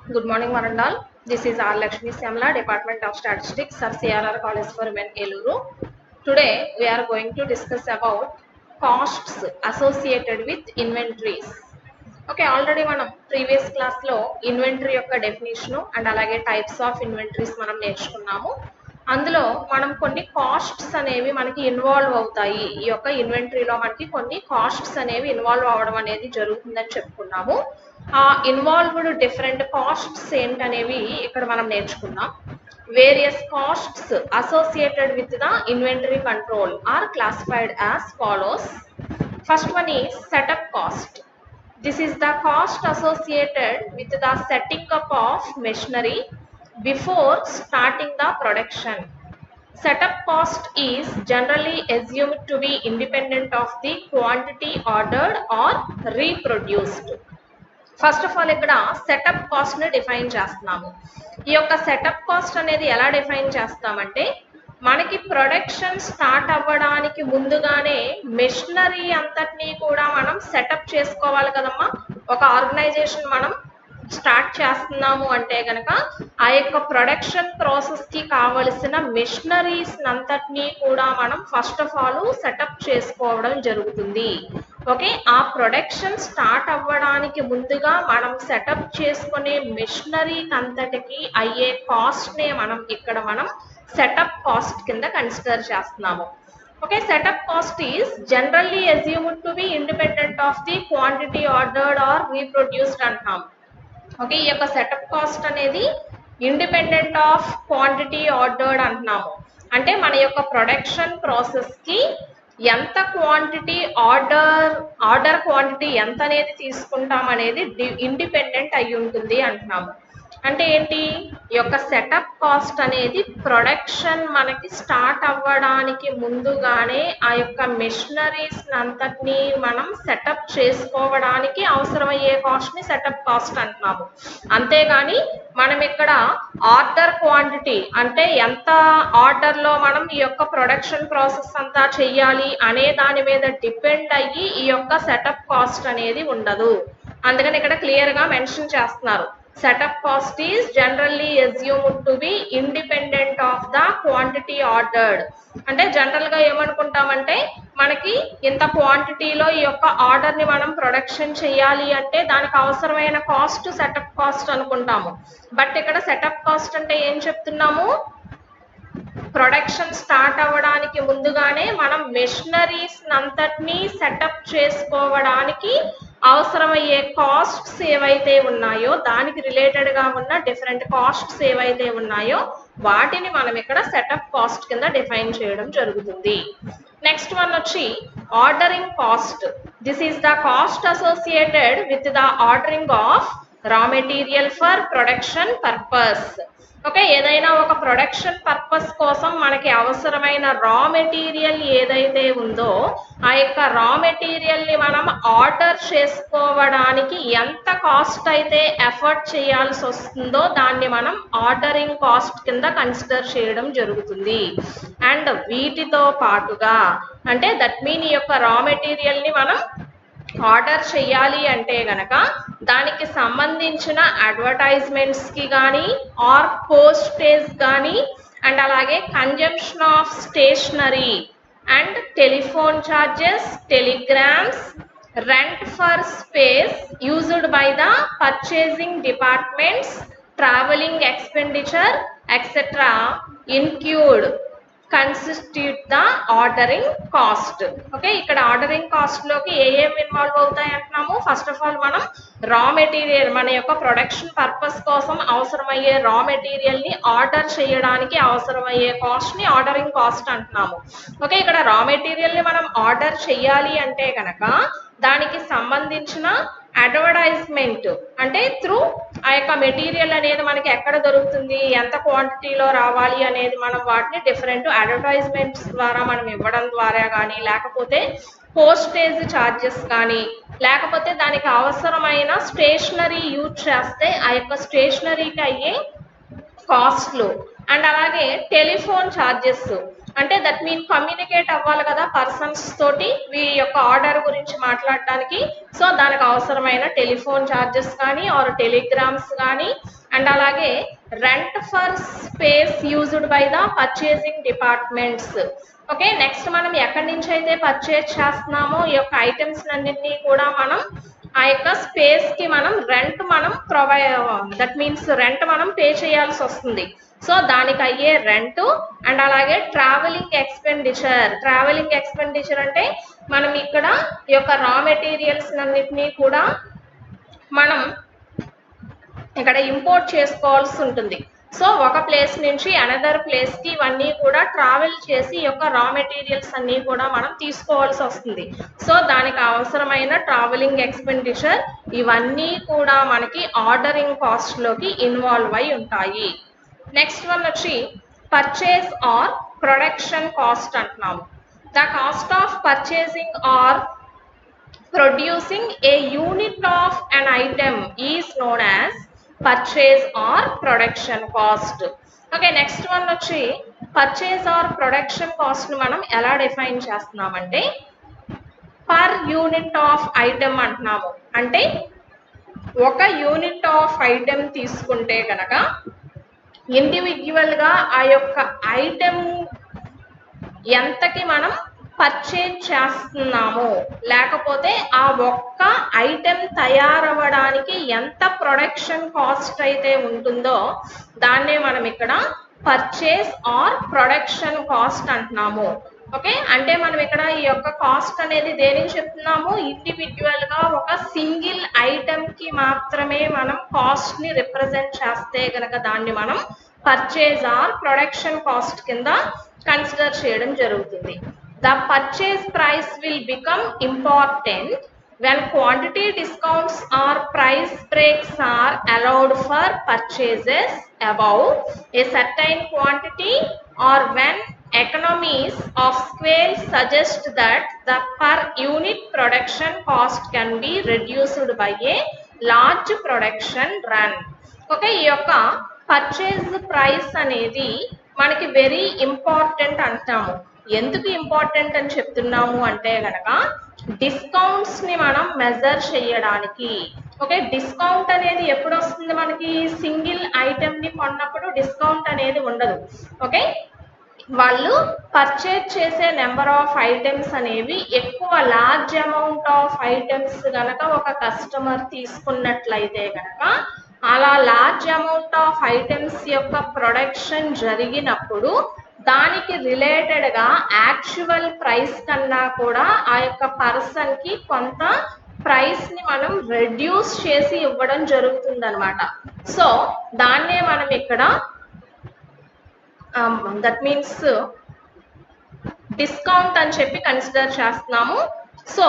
Good morning, one and all. This is R. Lakshmi Syamla, Department of Statistics, Sir CRR College for Women, Eluru. Today, we are going to discuss about costs associated with inventories. Okay already మనం previous క్లాస్లో inventory యొక్క definition and అలాగే types of inventories మనం నేర్చుకున్నాము. అందులో మనం కొన్ని costs అనేవి మనకి ఇన్వాల్వ్ అవుతాయి. ఈ యొక్క ఇన్వెంటరీలో మనకి కొన్ని కాస్ట్స్ అనేవి ఇన్వాల్వ్ అవ్వడం అనేది జరుగుతుందని చెప్పుకున్నాము. ఆ ఇన్వాల్వ్డ్ డిఫరెంట్ కాస్ట్స్ ఏంటనేవి ఇక్కడ మనం నేర్చుకున్నాం. Various costs associated with the inventory control are classified as follows. First one is setup cost. This is the cost associated with the setting up of machinery before starting the production. Setup cost is generally assumed to be independent of the quantity ordered or reproduced. First of all ఇక్కడ setup కాస్ట్ని define చేస్తున్నాము. ఈ యొక్క setup cost అనేది ఎలా define చేస్తామంటే మనకి production start అవ్వడానికి ముందుగానే మెషినరీ అంతటినీ కూడా మనం సెటప్ చేసుకోవాలి కదమ్మా. ఒక ఆర్గనైజేషన్ మనం స్టార్ట్ చేస్తున్నాము అంటే కనుక ఆ యొక్క ప్రొడక్షన్ ప్రాసెస్కి కావలసిన మెషినరీస్ అంతటినీ కూడా మనం ఫస్ట్ ఆఫ్ ఆల్ సెటప్ చేసుకోవడం జరుగుతుంది. ఓకే, ఆ ప్రొడక్షన్ స్టార్ట్ అవ్వడానికి ముందుగా మనం సెటప్ చేసుకునే మెషినరీ అంతటికి అయ్యే కాస్ట్నే మనం సెటప్ కాస్ట్ కింద కన్సిడర్ చేస్తున్నాము. Okay, setup cost is generally assumed to be independent of the quantity ordered or reproduced అంటున్నాము. ఓకే, ఈ యొక్క సెటప్ కాస్ట్ అనేది ఇండిపెండెంట్ ఆఫ్ క్వాంటిటీ ఆర్డర్డ్ అంటున్నాము. అంటే మన యొక్క ప్రొడక్షన్ ప్రాసెస్కి ఎంత క్వాంటిటీ ఆర్డర్ క్వాంటిటీ ఎంత అనేది తీసుకుంటాం అనేది ఇండిపెండెంట్ అయి ఉంటుంది అంటున్నాము. అంటే ఏంటి, ఈ యొక్క సెటప్ కాస్ట్ అనేది ప్రొడక్షన్ మనకి స్టార్ట్ అవ్వడానికి ముందుగానే ఆ యొక్క మెషినరీస్ అంతటినీ మనం సెటప్ చేసుకోవడానికి అవసరమయ్యే కాస్ట్ని సెటప్ కాస్ట్ అంటున్నాము. అంతేగాని మనం ఇక్కడ ఆర్డర్ క్వాంటిటీ అంటే ఎంత ఆర్డర్లో మనం ఈ యొక్క ప్రొడక్షన్ ప్రాసెస్ అంతా చెయ్యాలి అనే దాని మీద డిపెండ్ అయ్యి ఈ యొక్క సెటప్ కాస్ట్ అనేది ఉండదు. అందుకని ఇక్కడ క్లియర్గా మెన్షన్ చేస్తున్నారు, setup cost is generally assumed to be independent of the quantity ordered. అంటే జనరల్గా ఏమనుకుంటామంటే మనకి ఇంత క్వాంటిటీలో ఈ యొక్క ఆర్డర్ని మనం ప్రొడక్షన్ చేయాలి అంటే దానికి అవసరమైన కాస్ట్ సెటప్ కాస్ట్ అనుకుంటాము. బట్ ఇక్కడ సెటప్ కాస్ట్ అంటే ఏం చెప్తున్నాము, ప్రొడక్షన్ స్టార్ట్ అవ్వడానికి ముందుగానే మనం మెషినరీస్ అంతటినీ సెటప్ చేసుకోవడానికి అవసరమయ్యే కాస్ట్స్ ఏవైతే ఉన్నాయో దానికి రిలేటెడ్గా ఉన్న డిఫరెంట్ కాస్ట్స్ ఏవైతే ఉన్నాయో వాటిని మనం ఇక్కడ సెటప్ కాస్ట్ కింద డిఫైన్ చేయడం జరుగుతుంది. నెక్స్ట్ వన్ వచ్చి ordering cost. This is the cost associated with the ordering of raw material for production purpose. Okay, ఏదైనా ఒక ప్రొడక్షన్ పర్పస్ కోసం మనకి అవసరమైన రా మెటీరియల్ ఏదైతే ఉందో ఆ యొక్క రా మెటీరియల్ని మనం ఆర్డర్ చేసుకోవడానికి ఎంత కాస్ట్ అయితే ఎఫర్ట్ చేయాల్సి వస్తుందో దాన్ని మనం ఆర్డరింగ్ కాస్ట్ కింద కన్సిడర్ చేయడం జరుగుతుంది. అండ్ వీటితో పాటుగా అంటే దట్ మీన్ ఈ యొక్క రా మెటీరియల్ని మనం ఆర్డర్ చేయాలి అంటే గనక దానికి సంబంధించిన అడ్వర్టైజ్మెంట్స్కి కానీ ఆర్ పోస్టేజ్ కానీ అండ్ అలాగే consumption of stationery and telephone charges, telegrams, rent for space used by the purchasing departments, travelling expenditure etcetera include constitute the ordering cost. Okay, ఇక్కడ ఆర్డరింగ్ కాస్ట్లోకి ఏం ఇన్వాల్వ్ అవుతాయి అంటున్నాము. ఫస్ట్ ఆఫ్ ఆల్ మనం raw material మన యొక్క production purpose కోసం అవసరమయ్యే రా మెటీరియల్ని ఆర్డర్ చేయడానికి అవసరమయ్యే కాస్ట్ని ఆర్డరింగ్ కాస్ట్ అంటున్నాము. ఓకే, ఇక్కడ రా మెటీరియల్ని మనం ఆర్డర్ చేయాలి అంటే కనుక దానికి సంబంధించిన అడ్వర్టైజ్మెంట్ అంటే త్రూ ఆ యొక్క మెటీరియల్ అనేది మనకి ఎక్కడ దొరుకుతుంది, ఎంత క్వాంటిటీలో రావాలి అనేది మనం వాటిని డిఫరెంట్ అడ్వర్టైజ్మెంట్స్ ద్వారా మనం ఇవ్వడం ద్వారా కానీ లేకపోతే పోస్టేజ్ ఛార్జెస్ కానీ లేకపోతే దానికి అవసరమైన స్టేషనరీ యూజ్ చేస్తే ఆ యొక్క స్టేషనరీకి అయ్యే కాస్ట్లు అండ్ అలాగే టెలిఫోన్ ఛార్జెస్ అంటే దట్ మీన్ కమ్యూనికేట్ అవ్వాలి కదా పర్సన్స్ తోటి ఈ యొక్క ఆర్డర్ గురించి మాట్లాడడానికి. సో దానికి అవసరమైన టెలిఫోన్ ఛార్జెస్ కానీ ఆర్ టెలిగ్రామ్స్ కానీ అండ్ అలాగే rent for space used by the purchasing departments. Okay, next మనం ఎక్కడి నుంచి అయితే పర్చేజ్ చేస్తున్నామో ఈ యొక్క ఐటమ్స్ అన్నింటినీ కూడా మనం ఆ యొక్క స్పేస్ కి మనం రెంట్ మనం దట్ మీన్స్ రెంట్ మనం పే చేయాల్సి వస్తుంది. సో దానికి అయ్యే రెంట్ అండ్ అలాగే ట్రావెలింగ్ ఎక్స్పెండిచర్ అంటే మనం ఇక్కడ ఈ యొక్క రా మెటీరియల్స్ అన్నిటినీ కూడా మనం ఇక్కడ ఇంపోర్ట్ చేసుకోవాల్సి ఉంటుంది. సో ఒక ప్లేస్ నుంచి అనదర్ ప్లేస్ కి ఇవన్నీ కూడా ట్రావెల్ చేసి ఈ యొక్క రా మెటీరియల్స్ అన్ని కూడా మనం తీసుకోవాల్సి వస్తుంది. సో దానికి అవసరమైన ట్రావెలింగ్ ఎక్స్పెండిచర్ ఇవన్నీ కూడా మనకి ఆర్డరింగ్ కాస్ట్ లోకి ఇన్వాల్వ్ అయి ఉంటాయి. నెక్స్ట్ వన్ వచ్చి పర్చేస్ ఆర్ ప్రొడక్షన్ కాస్ట్ అంటున్నాము. The cost of purchasing or producing a unit of an item is known as purchase or production cost. Okay, next one వచ్చి purchase or production cost ని మనం ఎలా define చేస్తున్నామంటే per unit of item అంటున్నాము. అంటే ఒక unit of item తీసుకుంటే కనుక ఇండివిజువల్ గా ఆ యొక్క ఐటమ్ ఎంతకి మనం పర్చేజ్ చేస్తున్నాము, లేకపోతే ఆ ఒక్క ఐటెం తయారవ్వడానికి ఎంత ప్రొడక్షన్ కాస్ట్ అయితే ఉంటుందో దాన్నే మనం ఇక్కడ పర్చేస్ ఆర్ ప్రొడక్షన్ కాస్ట్ అంటున్నాము. ఓకే, అంటే మనం ఇక్కడ ఈ యొక్క కాస్ట్ అనేది దేనికి చెప్తున్నాము, ఇండివిజువల్ గా ఒక సింగిల్ ఐటమ్ కి మాత్రమే మనం కాస్ట్ ని రిప్రజెంట్ చేస్తే గనక దాన్ని మనం పర్చేజ్ ఆర్ ప్రొడక్షన్ కాస్ట్ కింద కన్సిడర్ చేయడం జరుగుతుంది. The purchase price will become important when quantity discounts or price breaks are allowed for purchases above a certain quantity or when economies of scale suggest that the per unit production cost can be reduced by a large production run. Okay, ఈ యొక్క purchase price అనేది మనకి very important అంటాము. ఎందుకు important అని చెప్తున్నాము అంటే గనక డిస్కౌంట్స్ ని మనం మెజర్ చేయడానికి. ఓకే, డిస్కౌంట్ అనేది ఎప్పుడు వస్తుంది, మనకి సింగిల్ ఐటమ్ ని కొన్నప్పుడు డిస్కౌంట్ అనేది ఉండదు. ఓకే, వాళ్ళు పర్చేజ్ చేసే నెంబర్ ఆఫ్ ఐటమ్స్ అనేవి ఎక్కువ లార్జ్ అమౌంట్ ఆఫ్ ఐటమ్స్ గనక ఒక కస్టమర్ తీసుకున్నట్లయితే గనక అలా లార్జ్ అమౌంట్ ఆఫ్ ఐటమ్స్ యొక్క ప్రొడక్షన్ జరిగినప్పుడు దానికి రిలేటెడ్ గా యాక్చువల్ ప్రైస్ కన్నా కూడా ఆ యొక్క పర్సన్ కి కొంత ప్రైస్ ని మనం రెడ్యూస్ చేసి ఇవ్వడం జరుగుతుంది అనమాట. సో దాన్నే మనం ఇక్కడ దట్ మీన్స్ డిస్కౌంట్ అని చెప్పి కన్సిడర్ చేస్తున్నాము. సో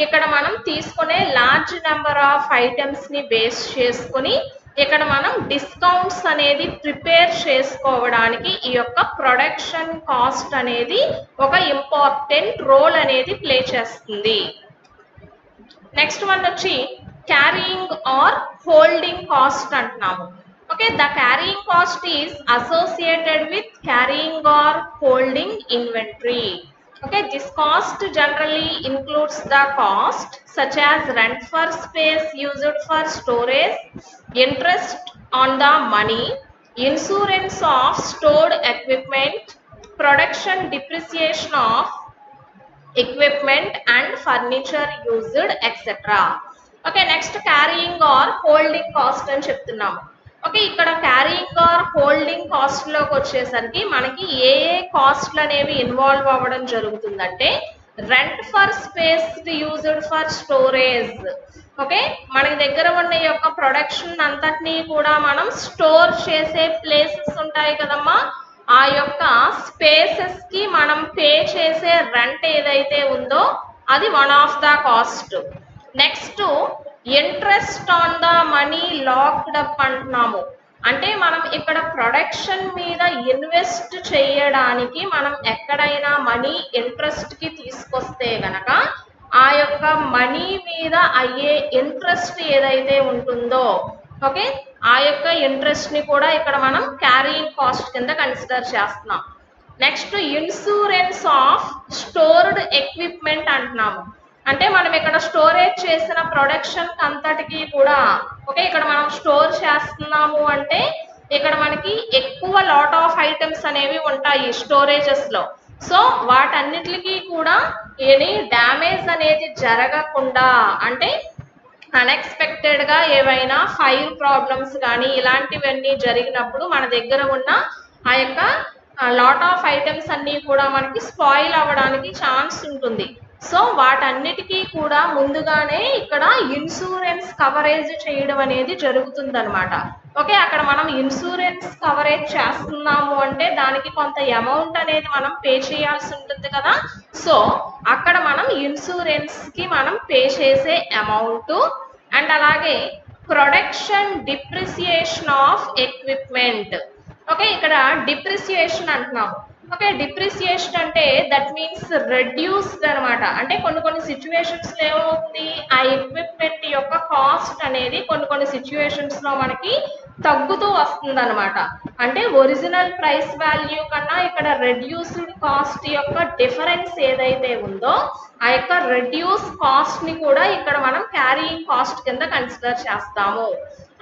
ఇక్కడ మనం తీసుకునే లార్జ్ నెంబర్ ఆఫ్ ఐటమ్స్ ని బేస్ చేసుకుని ఇక్కడ మనం డిస్కౌంట్స్ అనేది ప్రిపేర్ చేసుకోవడానికి ఈ యొక్క ప్రొడక్షన్ కాస్ట్ అనేది ఒక ఇంపార్టెంట్ రోల్ అనేది ప్లే చేస్తుంది. నెక్స్ట్ వన్ వచ్చి క్యారీయింగ్ ఆర్ హోల్డింగ్ కాస్ట్ అంటున్నాము. Okay, the carrying cost is associated with carrying or holding inventory. Okay, this cost generally includes the cost such as rent for space used for storage, interest on the money, insurance of stored equipment, production depreciation of equipment and furniture used, etc. Okay, next carrying or holding cost అని చెప్తున్నాము. Okay, ఇక్కడ carrying or holding cost లోకి వచ్చేసరికి మనకి ఏ ఏ కాస్ట్లు అనేవి involve అవ్వడం జరుగుతుందంటే rent for space used for storage. Okay, మనకి దగ్గర ఉన్న ఈ యొక్క ప్రొడక్షన్ అంతటినీ కూడా మనం స్టోర్ చేసే ప్లేసెస్ ఉంటాయి కదమ్మా, ఆ యొక్క స్పేసెస్ కి మనం పే చేసే రెంట్ ఏదైతే ఉందో అది one of the cost. Next interest on the money locked up అంటున్నాము. అంటే మనం ఇక్కడ ప్రొడక్షన్ మీద ఇన్వెస్ట్ చేయడానికి మనం ఎక్కడైనా మనీ ఇంట్రెస్ట్ కి తీసుకొస్తే గనక ఆ యొక్క మనీ మీద అయ్యే ఇంట్రెస్ట్ ఏదైతే ఉంటుందో ఓకే ఆ యొక్క ఇంట్రెస్ట్ ని కూడా ఇక్కడ మనం క్యారీయింగ్ కాస్ట్ కింద కన్సిడర్ చేస్తున్నాం. Next insurance of stored equipment అంటున్నాము. అంటే మనం ఇక్కడ స్టోరేజ్ చేసిన ప్రొడక్షన్ అంతటికి కూడా ఓకే, ఇక్కడ మనం స్టోర్ చేస్తున్నాము అంటే ఇక్కడ మనకి ఎక్కువ లాట్ ఆఫ్ ఐటమ్స్ అనేవి ఉంటాయి స్టోరేజెస్ లో. సో వాటన్నిటికీ కూడా ఎనీ డ్యామేజ్ అనేది జరగకుండా, అంటే అన్ఎక్స్పెక్టెడ్ గా ఏవైనా ఫైర్ ప్రాబ్లమ్స్ కానీ ఇలాంటివన్నీ జరిగినప్పుడు మన దగ్గర ఉన్న ఆ యొక్క లాట్ ఆఫ్ ఐటమ్స్ అన్నీ కూడా మనకి స్పాయిల్ అవ్వడానికి ఛాన్స్ ఉంటుంది. సో వాటన్నిటికీ కూడా ముందుగానే ఇక్కడ ఇన్సూరెన్స్ కవరేజ్ చేయడం అనేది జరుగుతుంది అనమాట. ఓకే, అక్కడ మనం ఇన్సూరెన్స్ కవరేజ్ చేస్తున్నాము అంటే దానికి కొంత అమౌంట్ అనేది మనం పే చేయాల్సి ఉంటుంది కదా. సో అక్కడ మనం ఇన్సూరెన్స్ కి మనం పే చేసే అమౌంట్ అండ్ అలాగే production depreciation of equipment. Okay, ఇక్కడ డిప్రిసియేషన్ అంటున్నాము. ఓకే, డిప్రిసియేషన్ అంటే దట్ మీన్స్ రెడ్యూస్డ్ అనమాట. అంటే కొన్ని సిచ్యువేషన్స్ లో ఏమవుతుంది, ఆ ఎక్విప్మెంట్ యొక్క కాస్ట్ అనేది కొన్ని సిచ్యువేషన్స్ లో మనకి తగ్గుతూ వస్తుంది అనమాట. అంటే ఒరిజినల్ ప్రైస్ వాల్యూ కన్నా ఇక్కడ రెడ్యూస్డ్ కాస్ట్ యొక్క డిఫరెన్స్ ఏదైతే ఉందో ఆ యొక్క రెడ్యూస్ కాస్ట్ ని కూడా ఇక్కడ మనం క్యారీయింగ్ కాస్ట్ కింద కన్సిడర్ చేస్తాము.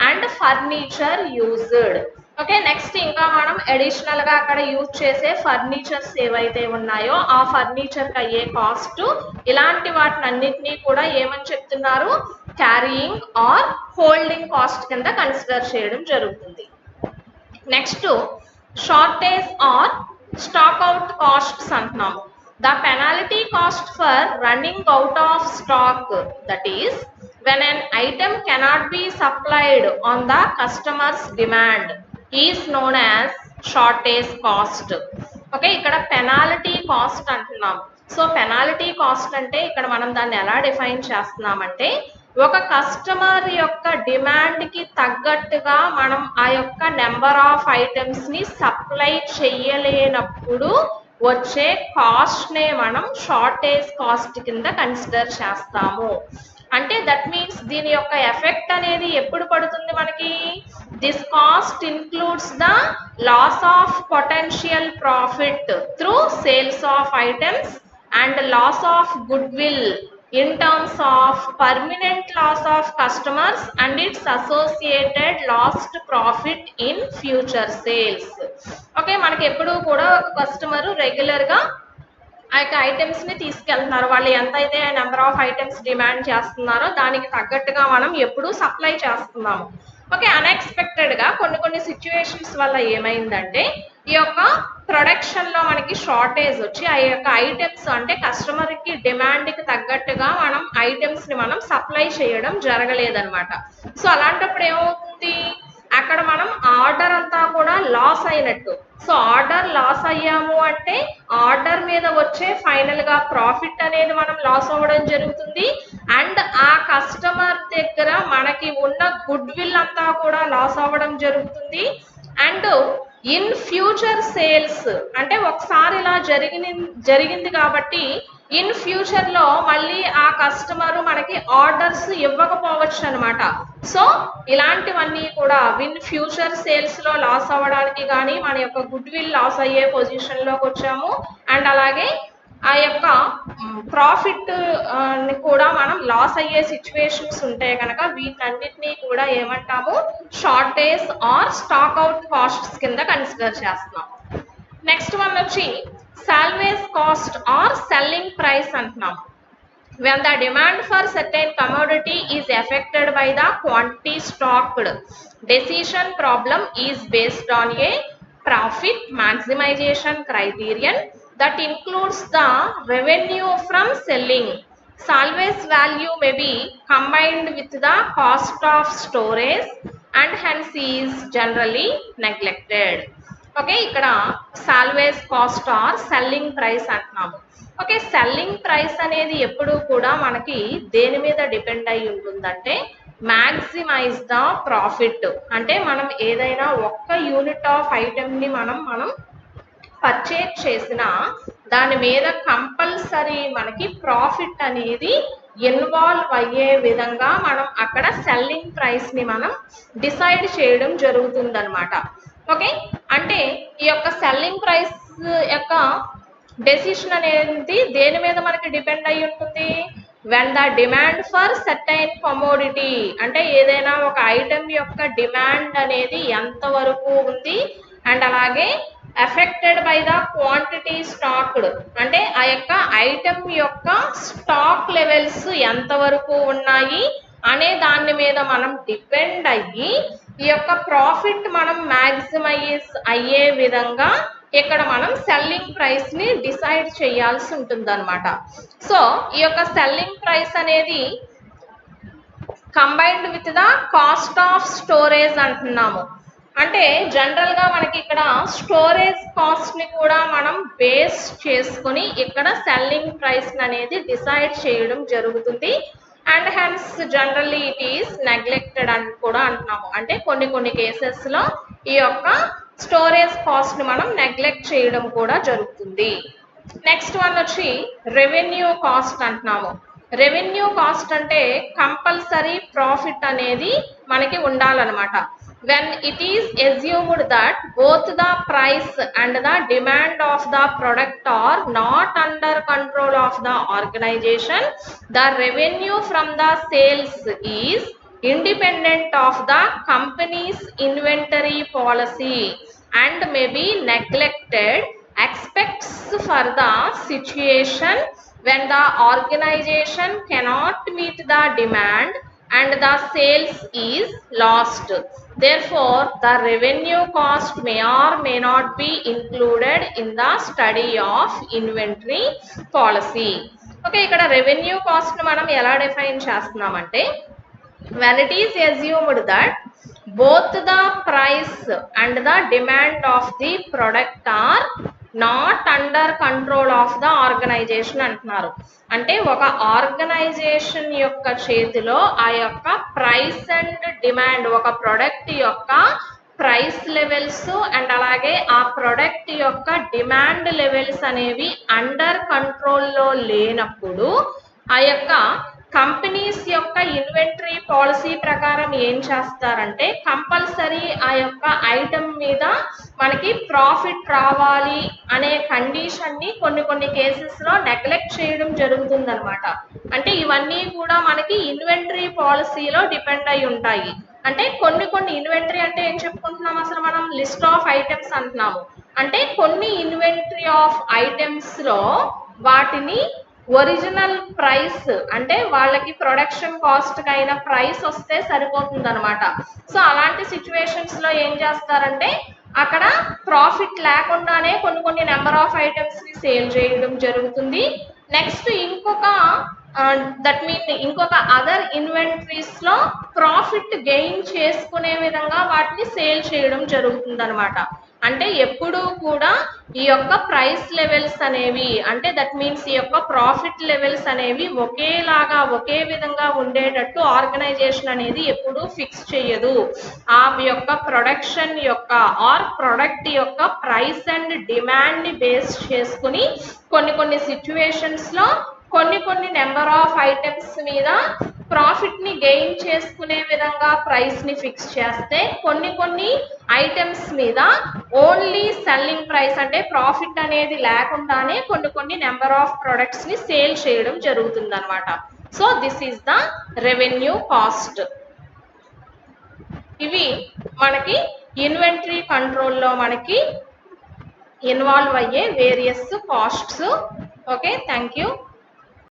And furniture used. Okay, next ఇంకా మనం అడిషనల్ గా అక్కడ యూజ్ చేసే ఫర్నిచర్స్ ఏవైతే ఉన్నాయో ఆ ఫర్నిచర్ కి అయ్యే కాస్ట్, ఇలాంటి వాటిని అన్నిటినీ కూడా ఏమని చెప్తున్నారు, క్యారీయింగ్ ఆర్ హోల్డింగ్ కాస్ట్ కింద కన్సిడర్ చేయడం జరుగుతుంది. Next shortage or stock out costs అంటున్నాము. The penalty cost for running out of stock, that is when an item cannot be supplied on the customer's demand, is known as shortage cost. Okay, ఇక్కడ penalty cost అంటున్నాము. So penalty cost అంటే ఇక్కడ మనం దాన్ని ఎలా define చేస్తున్నామంటే ఒక customer యొక్క డిమాండ్ కి తగ్గట్టుగా మనం ఆ యొక్క నెంబర్ ఆఫ్ ఐటమ్స్ ని సప్లై చేయలేనప్పుడు వచ్చే కాస్ట్ నే మనం షార్టేజ్ కాస్ట్ కింద కన్సిడర్ చేస్తాము. అంటే దట్ మీన్స్ దీని యొక్క ఎఫెక్ట్ అనేది ఎప్పుడు పడుతుంది మనకి, this cost includes the loss of potential profit through sales of items and loss of goodwill in terms of permanent loss of customers and its associated lost profit in future sales. Okay, మనకి ఎప్పుడు కూడా ఒక customer regular గా ఆ యొక్క items ని తీసుకెళ్తున్నారు, వాళ్ళు ఎంతైతే నెంబర్ ఆఫ్ ఐటమ్స్ డిమాండ్ చేస్తున్నారో దానికి తగ్గట్టుగా మనం ఎప్పుడు సప్లై చేస్తున్నాము. ఓకే, అన్ఎక్స్పెక్టెడ్ గా కొన్ని సిచ్యువేషన్స్ వల్ల ఏమైందంటే ఈ యొక్క ప్రొడక్షన్ లో మనకి షార్టేజ్ వచ్చి ఆ యొక్క ఐటమ్స్ అంటే కస్టమర్ కి డిమాండ్ కి తగ్గట్టుగా మనం ఐటమ్స్ ని మనం సప్లై చేయడం జరగలేదన్నమాట. సో అలాంటప్పుడు ఏమవుతుంది, అక్కడ మనం ఆర్డర్ అంతా కూడా లాస్ అయినట్టు. సో ఆర్డర్ లాస్ అయ్యాము అంటే ఆర్డర్ మీద వచ్చే ఫైనల్ గా ప్రాఫిట్ అనేది మనం లాస్ అవ్వడం జరుగుతుంది. అండ్ ఆ కస్టమర్ దగ్గర మనకి ఉన్న గుడ్ విల్ అంతా కూడా లాస్ అవ్వడం జరుగుతుంది. అండ్ ఇన్ ఫ్యూచర్ సేల్స్ అంటే ఒకసారి ఇలా జరిగింది కాబట్టి ఇన్ ఫ్యూచర్ లో మళ్ళీ ఆ కస్టమర్ మనకి ఆర్డర్స్ ఇవ్వకపోవచ్చు అనమాట. సో ఇలాంటివన్నీ కూడా ఇన్ ఫ్యూచర్ సేల్స్ లో లాస్ అవ్వడానికి కానీ మన యొక్క గుడ్ విల్ లాస్ అయ్యే పొజిషన్ లోకి వచ్చాము. అండ్ అలాగే ఆ యొక్క ప్రాఫిట్ కూడా మనం లాస్ అయ్యే సిచ్యువేషన్స్ ఉంటే కనుక వీటన్నిటినీ కూడా ఏమంటాము, shortage or stock out costs కింద కన్సిడర్ చేస్తున్నాం. నెక్స్ట్ వన్ వచ్చి salvage cost or selling price అంటున్నాం. When the demand for certain commodity is affected by the quantity stocked, decision problem is based on a profit maximization criterion that includes the revenue from selling. Salvage value may be combined with the cost of storage and hence is generally neglected. Okay, ఇక్కడ salvage cost or selling price అంటున్నాము. Okay, selling price అనేది ఎప్పుడు కూడా మనకి దేని మీద depend అయి ఉంటుందంటే మ్యాక్సిమైజ్ ద ప్రాఫిట్. అంటే మనం ఏదైనా ఒక్క యూనిట్ ఆఫ్ ఐటమ్ ని మనం పర్చేజ్ చేసిన దాని మీద కంపల్సరీ మనకి ప్రాఫిట్ అనేది ఇన్వాల్వ్ అయ్యే విధంగా మనం అక్కడ సెల్లింగ్ ప్రైస్ ని మనం డిసైడ్ చేయడం జరుగుతుందన్నమాట. ఓకే, అంటే ఈ యొక్క సెల్లింగ్ ప్రైస్ యొక్క డెసిషన్ అనేది దేని మీద మనకి డిపెండ్ అయి ఉంటుంది? When the demand for certain commodity, అంటే ఏదైనా ఒక ఐటమ్ యొక్క డిమాండ్ అనేది ఎంత వరకు ఉంది, అండ్ అలాగే affected by the quantity stacked, అంటే ఆ యొక్క ఐటమ్ యొక్క స్టాక్ లెవెల్స్ ఎంత వరకు ఉన్నాయి అనే దాని మీద మనం డిపెండ్ అయ్యి ఈ యొక్క ప్రాఫిట్ మనం మ్యాక్సిమైజ్ అయ్యే విధంగా ఇక్కడ మనం సెల్లింగ్ ప్రైస్ ని డిసైడ్ చేయాల్సి ఉంటుంది అనమాట. సో ఈ యొక్క సెల్లింగ్ ప్రైస్ అనేది combined with the cost of storage అంటున్నాము. అంటే జనరల్ గా మనకి ఇక్కడ స్టోరేజ్ కాస్ట్ ని కూడా మనం బేస్ చేసుకుని ఇక్కడ సెల్లింగ్ ప్రైస్ అనేది డిసైడ్ చేయడం జరుగుతుంది. And hence generally it is neglected అని కూడా అంటున్నాము. అంటే కొన్ని కేసెస్ లో ఈ యొక్క స్టోరేజ్ కాస్ట్ ని మనం నెగ్లెక్ట్ చేయడం కూడా జరుగుతుంది. నెక్స్ట్ వన్ వచ్చి రెవెన్యూ కాస్ట్ అంటున్నాము. రెవెన్యూ కాస్ట్ అంటే కంపల్సరీ ప్రాఫిట్ అనేది మనకి ఉండాలన్నమాట. when it is assumed that both the price and the demand of the product are not under control of the organization, the revenue from the sales is independent of the company's inventory policy and may be neglected except for the situation when the organization cannot meet the demand and the sales is lost. Therefore, the revenue cost may or may not be included in the study of inventory policy. Okay, ఇక్కడ revenue cost ని మనం ఎలా define చేస్తున్నామంటే, when it is assumed that both the price and the demand of the product are not under control of the organisation అంటున్నారు. అంటే ఒక organisation యొక్క చేతిలో ఆ యొక్క ప్రైస్ అండ్ డిమాండ్, ఒక ప్రొడక్ట్ యొక్క ప్రైస్ లెవెల్స్ అండ్ అలాగే ఆ ప్రొడక్ట్ యొక్క డిమాండ్ లెవెల్స్ అనేవి అండర్ కంట్రోల్లో లేనప్పుడు ఆ యొక్క కంపెనీస్ యొక్క ఇన్వెంటరీ పాలసీ ప్రకారం ఏం చేస్తారంటే, కంపల్సరీ ఆ యొక్క ఐటమ్ మీద మనకి ప్రాఫిట్ రావాలి అనే కండిషన్ ని కొన్ని కేసెస్ లో నెగ్లెక్ట్ చేయడం జరుగుతుందన్నమాట. అంటే ఇవన్నీ కూడా మనకి ఇన్వెంటరీ పాలసీలో డిపెండ్ అయి ఉంటాయి. అంటే కొన్ని ఇన్వెంటరీ అంటే ఏం చెప్పుకుంటున్నాం, అసలు మనం లిస్ట్ ఆఫ్ ఐటమ్స్ అంటున్నాము. అంటే కొన్ని ఇన్వెంటరీ ఆఫ్ ఐటమ్స్ లో వాటిని ఒరిజినల్ ప్రైస్, అంటే వాళ్ళకి ప్రొడక్షన్ కాస్ట్ అయిన ప్రైస్ వస్తే సరిపోతుంది అనమాట. సో అలాంటి సిచ్యువేషన్స్ లో ఏం చేస్తారంటే అక్కడ ప్రాఫిట్ లేకుండానే కొన్ని నెంబర్ ఆఫ్ ఐటమ్స్ ని సేల్ చేయడం జరుగుతుంది. నెక్స్ట్ ఇంకొక అదర్ ఇన్వెంటరీస్ లో ప్రాఫిట్ గెయిన్ చేసుకునే విధంగా వాటిని సేల్ చేయడం జరుగుతుంది అనమాట. అంటే ఎప్పుడూ కూడా ఈ యొక్క ప్రైస్ లెవెల్స్ అనేవి, అంటే దట్ మీన్స్ ఈ యొక్క ప్రాఫిట్ లెవెల్స్ అనేవి ఒకే విధంగా ఉండేటట్టు ఆర్గనైజేషన్ అనేది ఎప్పుడూ ఫిక్స్ చేయదు. ఆ యొక్క ప్రొడక్షన్ యొక్క ఆర్ ప్రొడక్ట్ యొక్క ప్రైస్ అండ్ డిమాండ్ ని బేస్ చేసుకుని కొన్ని సిచ్యువేషన్స్ లో కొన్ని నెంబర్ ఆఫ్ ఐటమ్స్ మీద ప్రాఫిట్ ని గెయిన్ చేసుకునే విధంగా ప్రైస్ ని ఫిక్స్ చేస్తే, కొన్ని ఐటమ్స్ మీద ఓన్లీ సెల్లింగ్ ప్రైస్ అంటే ప్రాఫిట్ అనేది లేకుండానే కొన్ని నెంబర్ ఆఫ్ ప్రొడక్ట్స్ ని సేల్ చేయడం జరుగుతుంది అనమాట. So this is the revenue cost. ఇవి మనకి ఇన్వెంటరీ కంట్రోల్లో మనకి ఇన్వాల్వ్ అయ్యే various costs. Okay, thank you.